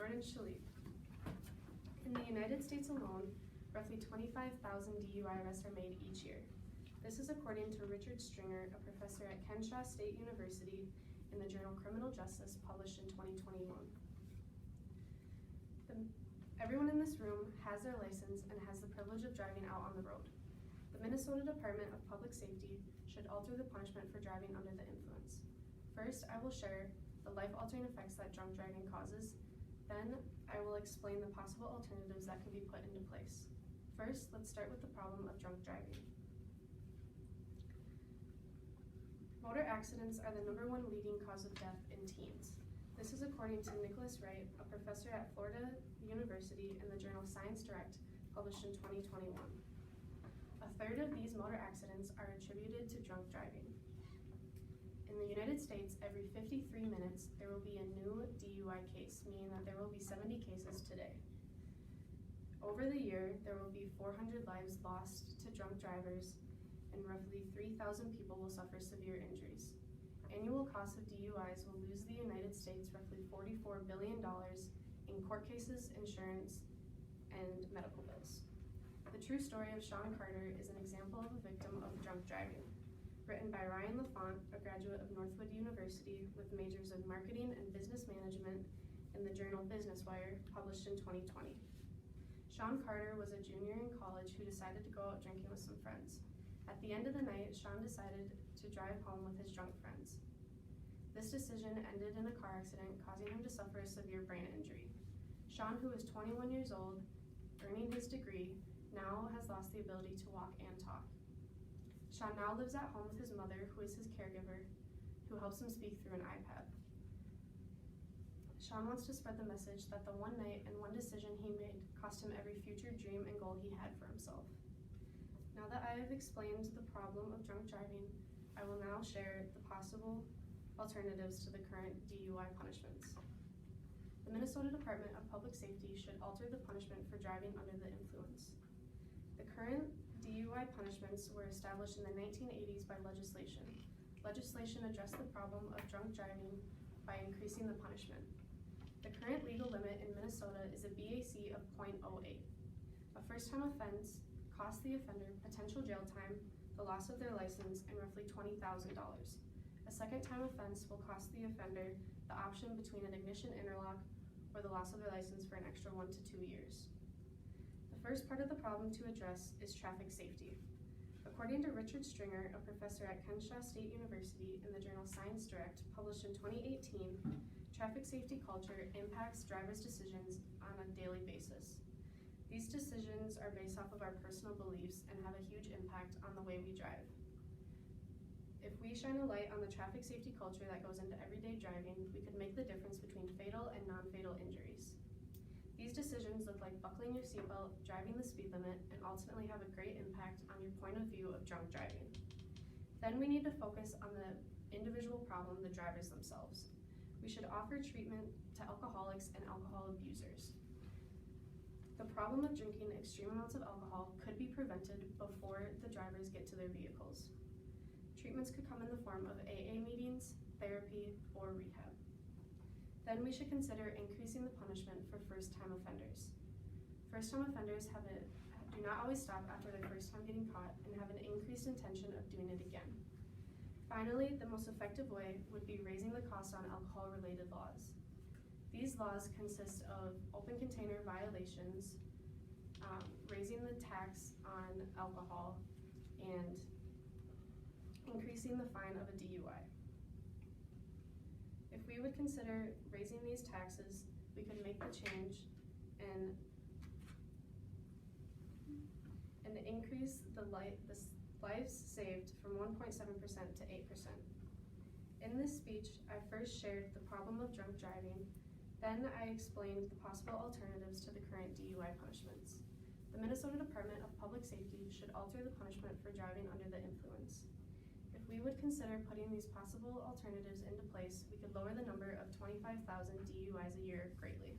Jordan Shaleep. In the United States alone, roughly 25,000 DUI arrests are made each year. This is according to Richard Stringer, a professor at Kenshaw State University, in the journal Criminal Justice, published in 2021. Everyone in this room has their license and has the privilege of driving out on the road. The Minnesota Department of Public Safety should alter the punishment for driving under the influence. First, I will share the life-altering effects that drunk driving causes. Then, I will explain the possible alternatives that can be put into place. First, let's start with the problem of drunk driving. Motor accidents are the #1 leading cause of death in teens. This is according to Nicholas Wright, a professor at Florida University, in the journal Science Direct, published in 2021. A third of these motor accidents are attributed to drunk driving. In the United States, every 53 minutes, there will be a new DUI case, meaning that there will be 70 cases today. Over the year, there will be 400 lives lost to drunk drivers, and roughly 3,000 people will suffer severe injuries. Annual costs of DUIs will lose the United States roughly $44 billion in court cases, insurance, and medical bills. The true story of Sean Carter is an example of a victim of drunk driving. Written by Ryan LaFont, a graduate of Northwood University with majors in marketing and business management, in the journal Business Wire, published in 2020. Sean Carter was a junior in college who decided to go out drinking with some friends. At the end of the night, Sean decided to drive home with his drunk friends. This decision ended in a car accident, causing him to suffer a severe brain injury. Sean, who was 21 years old, earning his degree, now has lost the ability to walk and talk. Sean now lives at home with his mother, who is his caregiver, who helps him speak through an iPad. Sean wants to spread the message that the one night and one decision he made cost him every future dream and goal he had for himself. Now that I have explained the problem of drunk driving, I will now share the possible alternatives to the current DUI punishments. The Minnesota Department of Public Safety should alter the punishment for driving under the influence. The current DUI punishments were established in the 1980s by legislation. Legislation addressed the problem of drunk driving by increasing the punishment. The current legal limit in Minnesota is a BAC of .08. A first-time offense costs the offender potential jail time, the loss of their license, and roughly $20,000. A second-time offense will cost the offender the option between an ignition interlock or the loss of their license for an extra 1 to 2 years. The first part of the problem to address is traffic safety. According to Richard Stringer, a professor at Kenshaw State University, in the journal Science Direct, published in 2018, traffic safety culture impacts drivers' decisions on a daily basis. These decisions are based off of our personal beliefs and have a huge impact on the way we drive. If we shine a light on the traffic safety culture that goes into everyday driving, we could make the difference between fatal and non-fatal injuries. These decisions look like buckling your seatbelt, driving the speed limit, and ultimately have a great impact on your point of view of drunk driving. Then we need to focus on the individual problem, the drivers themselves. We should offer treatment to alcoholics and alcohol abusers. The problem of drinking extreme amounts of alcohol could be prevented before the drivers get to their vehicles. Treatments could come in the form of AA meetings, therapy, or rehab. Then we should consider increasing the punishment for first-time offenders. First-time offenders do not always stop after their first time getting caught and have an increased intention of doing it again. Finally, the most effective way would be raising the cost on alcohol-related laws. These laws consist of open container violations, raising the tax on alcohol, and increasing the fine of a DUI. If we would consider raising these taxes, we could make the change and increase the lives saved from 1.7% to 8%. In this speech, I first shared the problem of drunk driving. Then I explained the possible alternatives to the current DUI punishments. The Minnesota Department of Public Safety should alter the punishment for driving under the influence. If we would consider putting these possible alternatives into place, we could lower the number of 25,000 DUIs a year greatly.